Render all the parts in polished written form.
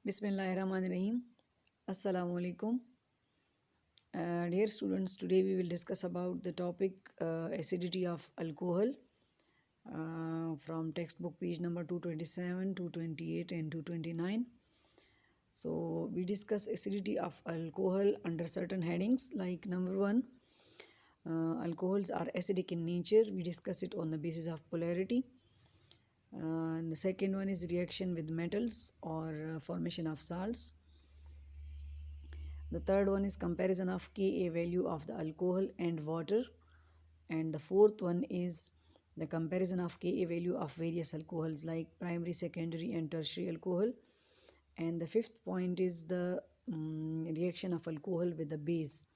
Bismillahirrahmanirrahim. Assalamu alaikum. Dear students, today we will discuss about the topic acidity of alcohol from textbook page number 227, 228 and 229. So we discuss acidity of alcohol under certain headings like number 1, alcohols are acidic in nature. We discuss it on the basis of polarity. And the second one is reaction with metals or formation of salts. The third one is comparison of Ka value of the alcohol and water. And the fourth one is the comparison of Ka value of various alcohols like primary, secondary and tertiary alcohol. And the fifth point is the reaction of alcohol with the base.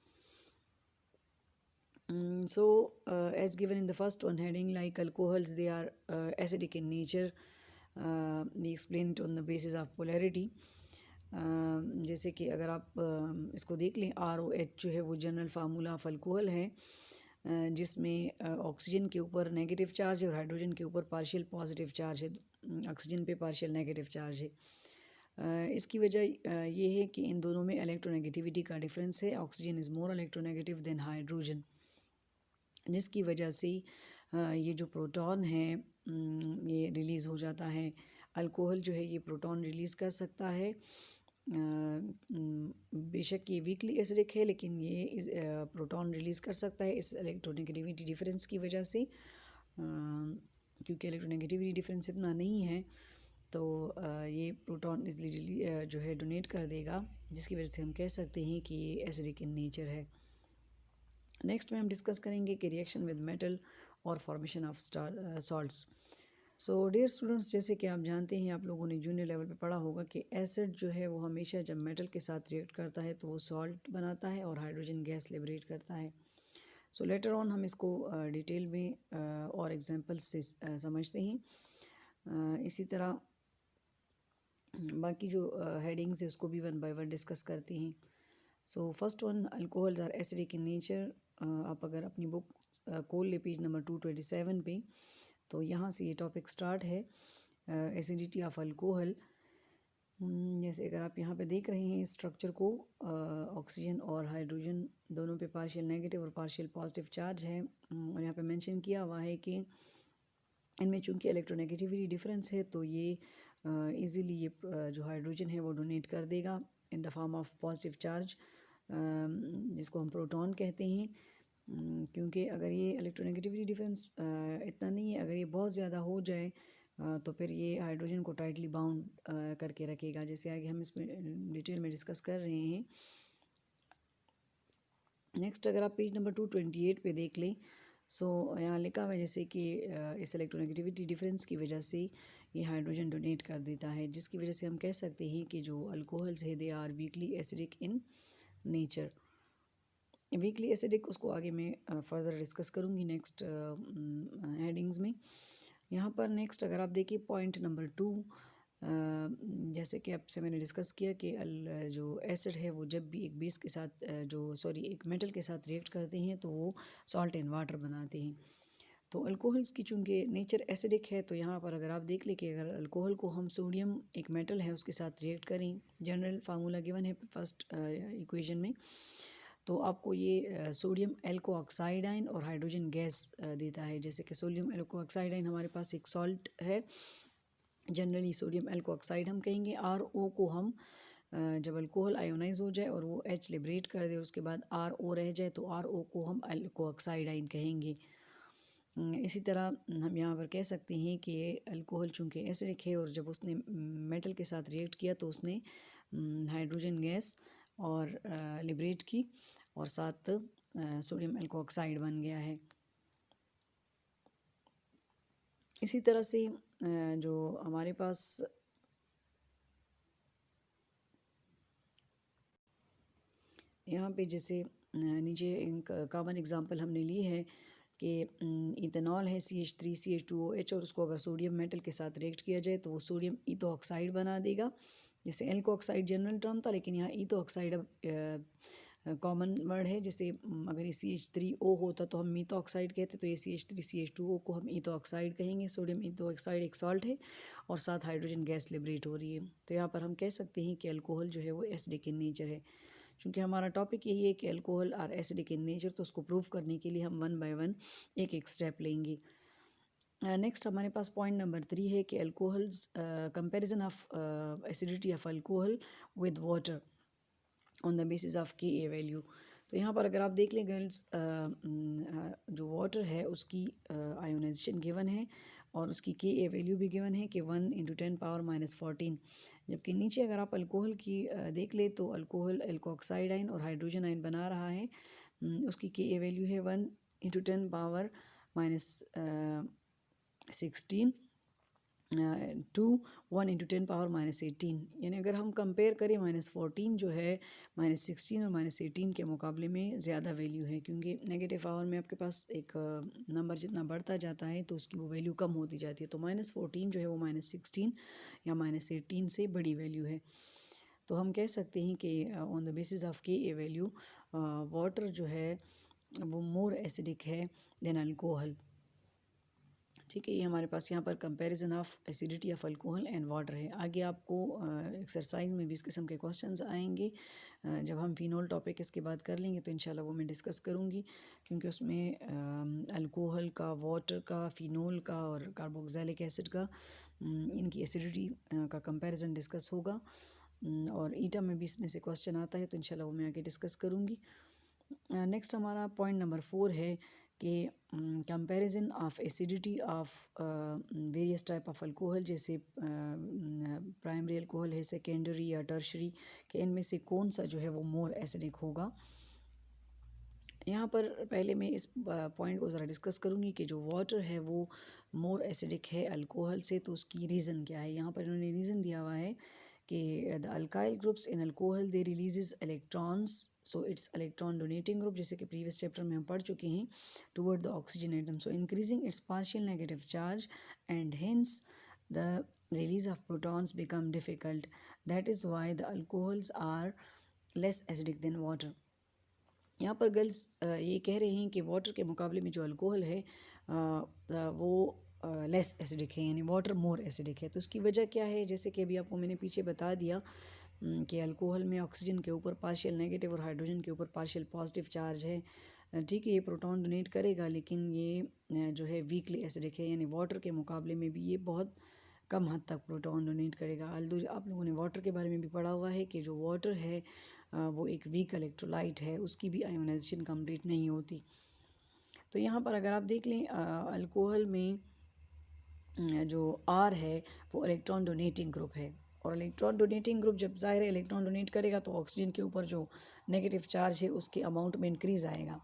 As given in the first one heading, like alcohols, they are acidic in nature. We explain it on the basis of polarity. जैसे कि अगर आप इसको देख लें ROH जो है वो जनरल फार्मूला ऑफ अल्कोहल है, जिसमें ऑक्सीजन के ऊपर नेगेटिव चार्ज है और हाइड्रोजन के ऊपर पार्शियल पॉजिटिव चार्ज है, ऑक्सीजन पे पार्शियल नेगेटिव चार्ज है। इसकी वजह ये है कि इन दोनों में इलेक्ट्रोनेगेटिविटी का डिफरेंस है। Oxygen is more electronegative than hydrogen, जिसकी वजह से ये जो प्रोटॉन है ये रिलीज़ हो जाता है। अल्कोहल जो है ये प्रोटॉन रिलीज़ कर सकता है। बेशक ये वीकली एसिडिक है, लेकिन ये प्रोटॉन रिलीज़ कर सकता है इस इलेक्ट्रोनेगेटिविटी डिफरेंस की वजह से। क्योंकि इलेक्ट्रोनेगेटिविटी डिफरेंस इतना नहीं है तो ये प्रोटॉन इजली जो है डोनेट कर देगा, जिसकी वजह से हम कह सकते हैं कि ये एसिडिक इन नेचर है। नेक्स्ट में हम डिस्कस करेंगे कि रिएक्शन विद मेटल और formation of salts. So dear students, जैसे कि आप जानते हैं, आप लोगों ने जूनियर लेवल पे पढ़ा होगा कि एसिड जो है वो हमेशा जब मेटल के साथ रिएक्ट करता है तो वो सॉल्ट बनाता है और हाइड्रोजन गैस लिबरेट करता है। सो लेटर ऑन हम इसको डिटेल में और एग्जांपल्स से समझते हैं। इसी तरह बाकी जो हेडिंग्स है उसको भी वन बाय वन डिस्कस करते हैं। So first one, alcohols are acidic in nature. आप अगर अपनी बुक खोल ले पेज नंबर 227 पे, तो यहाँ से ये टॉपिक स्टार्ट है, एसिडिटी ऑफ अल्कोहल। जैसे अगर आप यहाँ पे देख रहे हैं स्ट्रक्चर को, ऑक्सीजन और हाइड्रोजन दोनों पे पार्शियल नेगेटिव और पार्शियल पॉजिटिव चार्ज है। और यहाँ पे मेंशन किया हुआ है कि इनमें चूंकि इलेक्ट्रोनेगेटिविटी डिफरेंस है तो ये इजीली ये जो हाइड्रोजन है वो डोनेट कर देगा in the form of positive charge, जिसको हम प्रोटॉन कहते हैं। क्योंकि अगर ये इलेक्ट्रोनेगेटिविटी डिफरेंस इतना नहीं है, अगर ये बहुत ज़्यादा हो जाए तो फिर ये हाइड्रोजन को टाइटली बाउंड करके रखेगा, जैसे आगे हम इसमें डिटेल में डिस्कस कर रहे हैं। नेक्स्ट अगर आप पेज नंबर 228 पे देख लें, यहाँ लिखा हुआ है जैसे कि इस इलेक्ट्रोनेगेटिविटी डिफरेंस की वजह से ये हाइड्रोजन डोनेट कर देता है, जिसकी वजह से हम कह सकते हैं कि जो अल्कोहल्स है they are weakly acidic in nature. Weakly acidic उसको आगे मैं फर्दर डिस्कस करूँगी नेक्स्ट हेडिंग्स में। यहाँ पर नेक्स्ट अगर आप देखिए पॉइंट नंबर 2, जैसे कि आपसे मैंने डिस्कस किया कि जो एसिड है वो जब भी एक बेस के साथ एक मेटल के साथ रिएक्ट करते हैं तो वो सॉल्ट एंड वाटर बनाते हैं। तो अल्कोहल्स की चूँकि नेचर एसिडिक है, तो यहाँ पर अगर आप देख लें कि अगर अल्कोहल को हम सोडियम एक मेटल है उसके साथ रिएक्ट करें, जनरल फार्मूला गिवन है फर्स्ट इक्वेशन में, तो आपको ये सोडियम एल्को ऑक्साइड आयन और हाइड्रोजन गैस देता है। जैसे कि सोडियम एल्को ऑक्साइड आयन हमारे पास एक सॉल्ट है, जनरली सोडियम एल्को ऑक्साइड हम कहेंगे। RO को हम जब अल्कोहल आयोनाइज हो जाए और वो H लिबरेट कर दे, उसके बाद RO रह जाए तो RO को हम एल्को ऑक्साइड आयन कहेंगे। इसी तरह हम यहाँ पर कह सकते हैं कि अल्कोहल चूँकि एसिडिक है और जब उसने मेटल के साथ रिएक्ट किया तो उसने हाइड्रोजन गैस और लिबरेट की और साथ सोडियम एल्को ऑक्साइड बन गया है। इसी तरह से जो हमारे पास यहाँ पे जैसे नीचे एक कॉमन एग्जांपल हमने ली है कि इथेनॉल है CH3CH2OH, और उसको अगर सोडियम मेटल के साथ रिएक्ट किया जाए तो वो सोडियम ईथो ऑक्साइड बना देगा। जैसे एल्को ऑक्साइड जनरल टर्म था, लेकिन यहाँ ईथो ऑक्साइड अब कॉमन वर्ड है। जैसे अगर ये CH3O होता तो हम मीथो ऑक्साइड कहते, तो ये CH3CH2O को हम ईथो ऑक्साइड कहेंगे। सोडियम ईथो ऑक्साइड एक सॉल्ट है और साथ हाइड्रोजन गैस लिबरेट हो रही है। तो यहाँ पर हम कह सकते हैं कि अल्कोहल जो है वो एसिडिक इन नेचर है। चूँकि हमारा टॉपिक यही है कि alcohol are acidic in nature, तो उसको प्रूव करने के लिए हम 1 बाय 1 एक एक स्टेप लेंगे। नेक्स्ट हमारे पास पॉइंट नंबर 3 है कि alcohols comparison of acidity of alcohol with water on the basis of Ka value. तो यहाँ पर अगर आप देख लें गर्ल्स, जो वाटर है उसकी आयोनाइजेशन गिवन है और उसकी Ka वैल्यू भी गिवन है कि 1 × 10⁻⁴। जबकि नीचे अगर आप अल्कोहल की देख ले तो अल्कोहल एल्कोक्साइड आयन और हाइड्रोजन आयन बना रहा है। उसकी Ka वैल्यू है 1 × 10⁻16 टू 1 × 10⁻18। यानी अगर हम कंपेयर करें -14 जो है -16 और -18 के मुकाबले में ज़्यादा वैल्यू है, क्योंकि नेगेटिव पावर में आपके पास एक नंबर जितना बढ़ता जाता है तो उसकी वो वैल्यू कम होती जाती है। तो -14 जो है वो -16 या -18 से बड़ी वैल्यू है। तो हम कह सकते हैं कि on the basis of Ka value water जो है वो मोर एसिडिक है देन अल्कोहल। ठीक है, ये हमारे पास यहाँ पर comparison of acidity of alcohol and water है। आगे आपको एक्सरसाइज में भी इस किस्म के क्वेश्चंस आएंगे। जब हम फिनोल टॉपिक इसके बाद कर लेंगे तो इंशाल्लाह वो मैं डिस्कस करूँगी, क्योंकि उसमें अल्कोहल का, वाटर का, फिनोल का और कार्बोक्सिलिक एसिड का इनकी एसिडिटी का कंपैरिजन डिस्कस होगा। और ईटा में भी इसमें से क्वेश्चन आता है, तो इंशाल्लाह वो मैं आगे डिस्कस करूँगी। नेक्स्ट हमारा पॉइंट नंबर 4 है कि comparison of acidity of various type of alcohol, जैसे प्राइमरी अल्कोहल है, सेकेंडरी या टर्शरी, कि इनमें से कौन सा जो है वो मोर एसिडिक होगा। यहाँ पर पहले मैं इस पॉइंट को ज़रा डिस्कस करूँगी कि जो वाटर है वो मोर एसिडिक है अल्कोहल से, तो उसकी रीज़न क्या है। यहाँ पर इन्होंने रीज़न दिया हुआ है कि the alkyl groups in alcohol they releases electrons, so it's electron donating group, जैसे कि प्रीवियस चैप्टर में हम पढ़ चुके हैं, toward the oxygen atom, so increasing its partial negative charge and hence the release of protons become difficult. That is why the alcohols are less acidic than water. यहाँ पर girls ये कह रहे हैं कि वाटर के मुकाबले में जो अल्कोहल है वो लेस एसिडिक है, यानी वाटर मोर एसिडिक है। तो उसकी वजह क्या है, जैसे कि अभी आपको मैंने पीछे बता दिया कि अल्कोहल में ऑक्सीजन के ऊपर पार्शियल नेगेटिव और हाइड्रोजन के ऊपर पार्शियल पॉजिटिव चार्ज है। ठीक है, ये प्रोटॉन डोनेट करेगा, लेकिन ये जो है वीकली एसिडिक है, यानी वाटर के मुकाबले में भी ये बहुत कम हद तक प्रोटॉन डोनेट करेगा। अल्दो आप लोगों ने वाटर के बारे में भी पढ़ा हुआ है कि जो वाटर है वो एक वीक इलेक्ट्रोलाइट है, उसकी भी आयोनाइजेशन कंप्लीट नहीं होती। तो यहाँ पर अगर आप देख लें अल्कोहल में जो R है वो इलेक्ट्रॉन डोनेटिंग ग्रुप है, और इलेक्ट्रॉन डोनेटिंग ग्रुप जब ज़ाहिर है इलेक्ट्रॉन डोनेट करेगा तो ऑक्सीजन के ऊपर जो नेगेटिव चार्ज है उसके अमाउंट में इंक्रीज़ आएगा,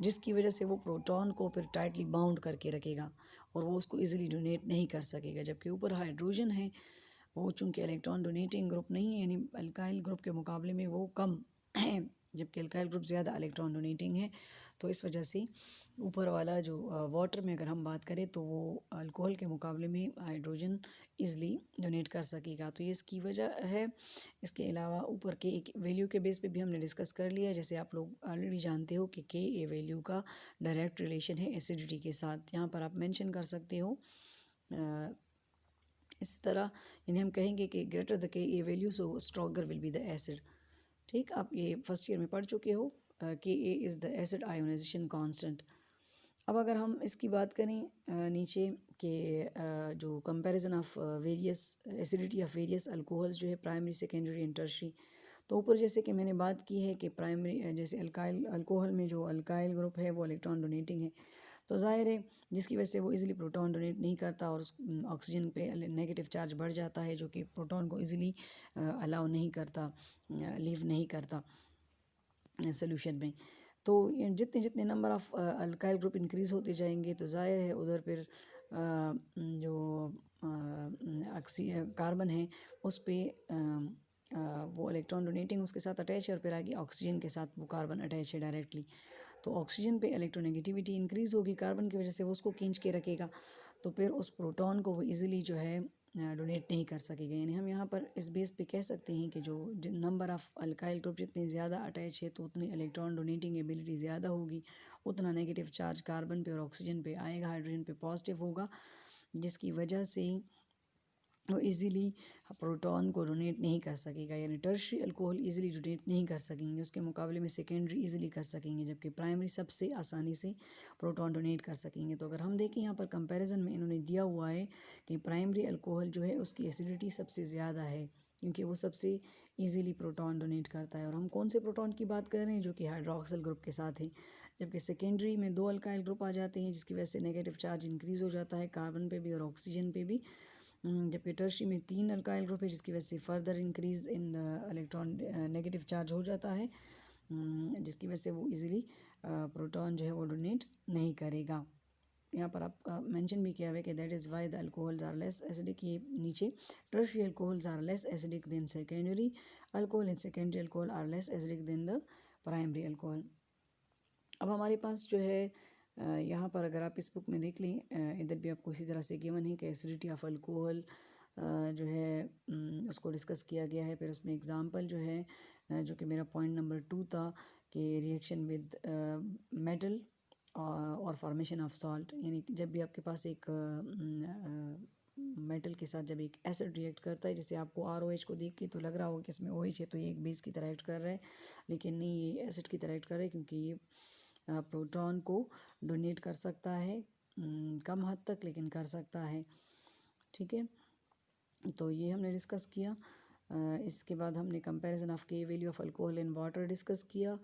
जिसकी वजह से वो प्रोटॉन को फिर टाइटली बाउंड करके रखेगा और वो उसको इजीली डोनेट नहीं कर सकेगा। जबकि ऊपर हाइड्रोजन है, वो चूँकि इलेक्ट्रॉन डोनेटिंग ग्रुप नहीं है, यानी अल्काइल ग्रुप के मुकाबले में वो कम है, जबकि अल्काइल ग्रुप ज़्यादा इलेक्ट्रॉन डोनेटिंग है। तो इस वजह से ऊपर वाला जो वाटर में अगर हम बात करें तो वो अल्कोहल के मुकाबले में हाइड्रोजन ईज़िली डोनेट कर सकेगा, तो ये इसकी वजह है। इसके अलावा ऊपर के एक वैल्यू के बेस पे भी हमने डिस्कस कर लिया, जैसे आप लोग ऑलरेडी जानते हो कि Ka वैल्यू का डायरेक्ट रिलेशन है एसिडिटी के साथ। यहाँ पर आप मेंशन कर सकते हो इस तरह, यानी हम कहेंगे कि greater the Ka value so stronger will be the acid. ठीक, आप ये फर्स्ट ईयर में पढ़ चुके हो। Ka is the acid ionization constant. अब अगर हम इसकी बात करें नीचे के जो comparison of various acidity of various alcohols जो है प्राइमरी, सेकेंडरी एंड टर्शरी, तो ऊपर जैसे कि मैंने बात की है कि प्राइमरी जैसे अल्काइल अल्कोहल में जो अल्काइल ग्रुप है वो इलेक्ट्रॉन डोनेटिंग है, तो जाहिर है जिसकी वजह से वो इजीली प्रोटॉन डोनेट नहीं करता और ऑक्सीजन पे नेगेटिव चार्ज बढ़ जाता है, जो कि प्रोटॉन को इजीली अलाउ नहीं करता, लीव नहीं करता सोल्यूशन में। तो जितने जितने number of alkyl group increase होते जाएंगे तो ज़ाहिर है उधर फिर जो कार्बन है उस पर वो इलेक्ट्रॉन डोनेटिंग उसके साथ अटैच है, और फिर आगे ऑक्सीजन के साथ वो कार्बन अटैच है डायरेक्टली। तो ऑक्सीजन पे इलेक्ट्रोनेगेटिविटी इंक्रीज़ होगी कार्बन की वजह से, वो उसको खींच के रखेगा, तो फिर उस प्रोटॉन को वो इजीली जो है डोनेट नहीं कर सकेगा। यानी हम यहाँ पर इस बेस पे कह सकते हैं कि जो नंबर ऑफ़ अल्काइल ग्रुप जितने ज़्यादा अटैच है तो उतनी इलेक्ट्रॉन डोनेटिंग एबिलिटी ज़्यादा होगी, उतना नेगेटिव चार्ज कार्बन पे और ऑक्सीजन पे आएगा, हाइड्रोजन पे पॉजिटिव होगा, जिसकी वजह से वो इजीली प्रोटॉन को डोनेट नहीं कर सकेगा। यानी टर्शियरी अल्कोहल इजीली डोनेट नहीं कर सकेंगे, उसके मुकाबले में सेकेंडरी इजीली कर सकेंगे, जबकि प्राइमरी सबसे आसानी से प्रोटॉन डोनेट कर सकेंगे। तो अगर हम देखें यहाँ पर कंपैरिजन में इन्होंने दिया हुआ है कि प्राइमरी अल्कोहल जो है उसकी एसिडिटी सबसे ज़्यादा है, क्योंकि वो सबसे इजीली प्रोटॉन डोनेट करता है। और हम कौन से प्रोटॉन की बात कर रहे हैं, जो कि हाइड्रोक्सिल ग्रुप के साथ है। जबकि सेकेंडरी में 2 अल्काइल ग्रुप आ जाते हैं, जिसकी वजह से नेगेटिव चार्ज इंक्रीज़ हो जाता है कार्बन पे भी और ऑक्सीजन पे भी। जबकि टर्शियरी में 3 अल्काइल ग्रुप है, जिसकी वजह से further increase in the electron negative charge हो जाता है, जिसकी वजह से वो इजीली प्रोटॉन जो है वो डोनेट नहीं करेगा। यहाँ पर आपका मेंशन भी किया हुआ है कि that is why the alcohols are less acidic. ये नीचे tertiary alcohols are less acidic than secondary alcohol and secondary alcohol are less acidic than the primary alcohol. अब हमारे पास जो है यहाँ पर अगर आप इस बुक में देख लें, इधर भी आपको इसी तरह से गिवन है कि एसिडिटी ऑफ अल्कोहल जो है उसको डिस्कस किया गया है। फिर उसमें एग्जांपल जो है जो कि मेरा पॉइंट नंबर 2 था कि रिएक्शन विद मेटल और फॉर्मेशन ऑफ सॉल्ट। यानी कि जब भी आपके पास एक मेटल के साथ जब एक एसिड रिएक्ट करता है, जैसे आपको ROH को देख के तो लग रहा होगा कि इसमें OH है तो ये एक बेस की तरह एक्ट कर रहा है, लेकिन नहीं, ये एसिड की तरह एक्ट कर रहा है, क्योंकि ये प्रोटॉन को डोनेट कर सकता है कम हद तक, लेकिन कर सकता है। ठीक है, तो ये हमने डिस्कस किया। इसके बाद हमने comparison of K value of alcohol in water discuss किया,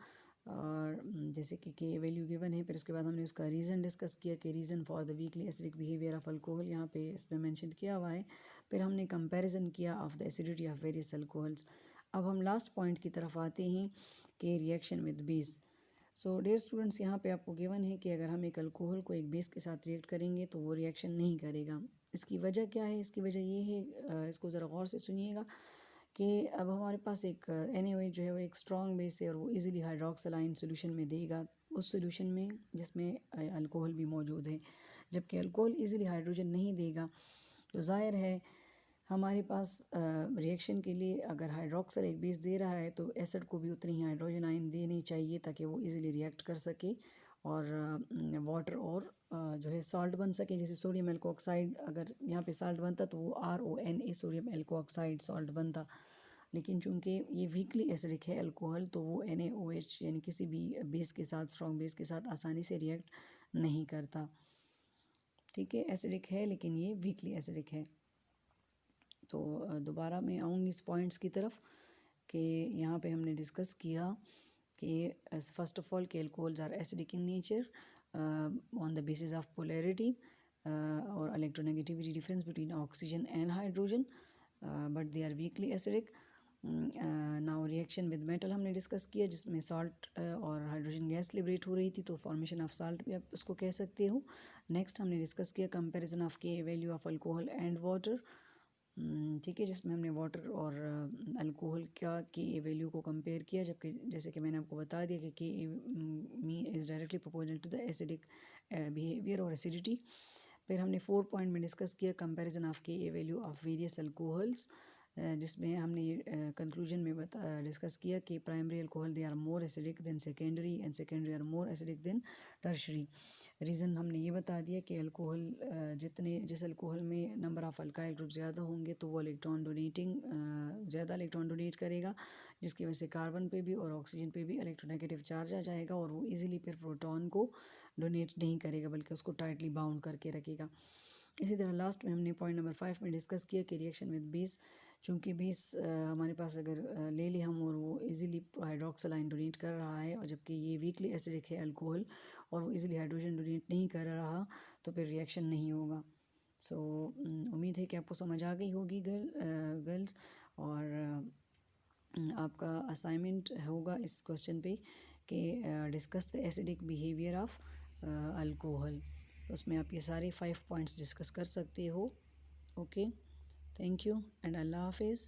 और जैसे कि के वैल्यू गिवन है। फिर उसके बाद हमने उसका रीज़न डिस्कस किया कि reason for the weakly acidic behaviour of alcohol यहाँ पे इसमें मेंशन किया हुआ है। फिर हमने कंपैरिजन किया of the acidity of various alcohols. अब हम लास्ट पॉइंट की तरफ आते हैं कि reaction with base. So dear students, यहाँ पे आपको गिवन है कि अगर हम एक अल्कोहल को एक बेस के साथ रिएक्ट करेंगे तो वो रिएक्शन नहीं करेगा। इसकी वजह क्या है? इसकी वजह ये है, इसको ज़रा गौर से सुनिएगा, कि अब हमारे पास एक NaOH जो है वो एक स्ट्रॉन्ग बेस है और वो इजीली हाइड्रोक्सिलाइन सोल्यूशन में देगा, उस सोल्यूशन में जिसमें अल्कोहल भी मौजूद है। जबकि अल्कोहल इजीली हाइड्रोजन नहीं देगा, तो ज़ाहिर है हमारे पास रिएक्शन के लिए अगर हाइड्रोक्सिल एक बेस दे रहा है तो एसिड को भी उतनी ही हाइड्रोजन आयन देनी चाहिए ताकि वो इजीली रिएक्ट कर सके और वाटर और जो है सॉल्ट बन सके। जैसे सोडियम एल्कोऑक्साइड, अगर यहाँ पे सॉल्ट बनता तो वो RONA सोडियम एल्कोऑक्साइड सॉल्ट बनता, लेकिन चूंकि ये वीकली एसिडिक है अल्कोहल, तो वो NaOH यानी किसी भी बेस के साथ, स्ट्रॉन्ग बेस के साथ आसानी से रिएक्ट नहीं करता। ठीक है, एसिडिक है लेकिन ये वीकली एसिडिक है। तो दोबारा मैं आऊँगी इस पॉइंट्स की तरफ कि यहाँ पे हमने डिस्कस किया कि फर्स्ट ऑफ ऑल के alcohols are acidic in nature on the basis of polarity और electronegativity difference between oxygen and hydrogen, but they are weakly acidic. Now reaction with metal हमने डिस्कस किया, जिसमें सॉल्ट और hydrogen gas liberate हो रही थी, तो फॉर्मेशन ऑफ सॉल्ट भी आप उसको कह सकते हो। नेक्स्ट हमने डिस्कस किया comparison of K value of alcohol and water. ठीक है, जिसमें हमने वाटर और अल्कोहल की वैल्यू को कंपेयर किया, जबकि जैसे कि मैंने आपको बता दिया कि me is directly proportional to the acidic behaviour और एसिडिटी। फिर हमने 4 पॉइंट में डिस्कस किया comparison of K value of various alcohols, जिसमें हमने कंक्लूजन में डिस्कस किया कि primary alcohol they are more acidic than secondary and secondary are more acidic than tertiary. Reason हमने ये बता दिया कि अल्कोहल जिस अल्कोहल में नंबर ऑफ़ अल्काइल ग्रुप ज़्यादा होंगे तो वो इलेक्ट्रॉन डोनेटिंग ज़्यादा इलेक्ट्रॉन डोनेट करेगा, जिसकी वजह से कार्बन पे भी और ऑक्सीजन पे भी इलेक्ट्रोनेगेटिव चार्ज आ जाएगा और वो इजीली फिर प्रोटॉन को डोनेट नहीं करेगा, बल्कि उसको टाइटली बाउंड करके रखेगा। इसी तरह लास्ट में हमने पॉइंट नंबर 5 में डिस्कस किया कि रिएक्शन विद बेस, चूँकि बेस हमारे पास अगर ले लें हम और वो इजीली हाइड्रोक्सिलाइन डोनेट कर रहा है, और जबकि ये वीकली एसिडिक है अल्कोहल और वो इजीली हाइड्रोजन डोनेट नहीं कर रहा, तो फिर रिएक्शन नहीं होगा। सो उम्मीद है कि आपको समझ आ गई होगी गर्ल्स। और आपका असाइनमेंट होगा इस क्वेश्चन पे कि discuss the acidic behaviour of alcohol. तो उसमें आप ये सारे 5 पॉइंट्स डिस्कस कर सकते हो। ओके, थैंक यू एंड अल्लाह हाफिज़।